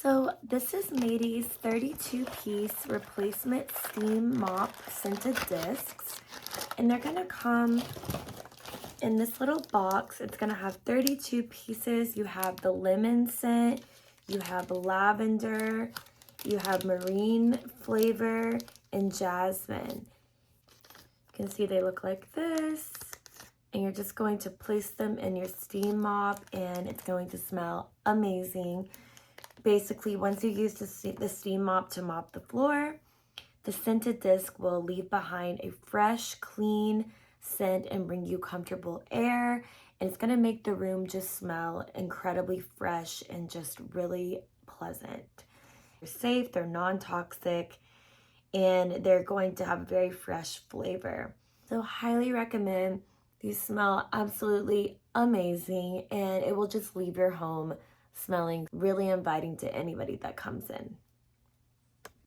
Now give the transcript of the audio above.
So this is Maitys 32-piece replacement steam mop scented discs, and they're gonna come in this little box. It's gonna have 32 pieces. You have the lemon scent, you have lavender, you have marine flavor, and jasmine. You can see they look like this, and you're just going to place them in your steam mop, and it's going to smell amazing. Basically, once you use the steam mop to mop the floor, the scented disc will leave behind a fresh, clean scent and bring you comfortable air. And it's gonna make the room just smell incredibly fresh and just really pleasant. They're safe, they're non-toxic, and they're going to have a very fresh flavor. So highly recommend. These smell absolutely amazing, and it will just leave your home smelling really inviting to anybody that comes in.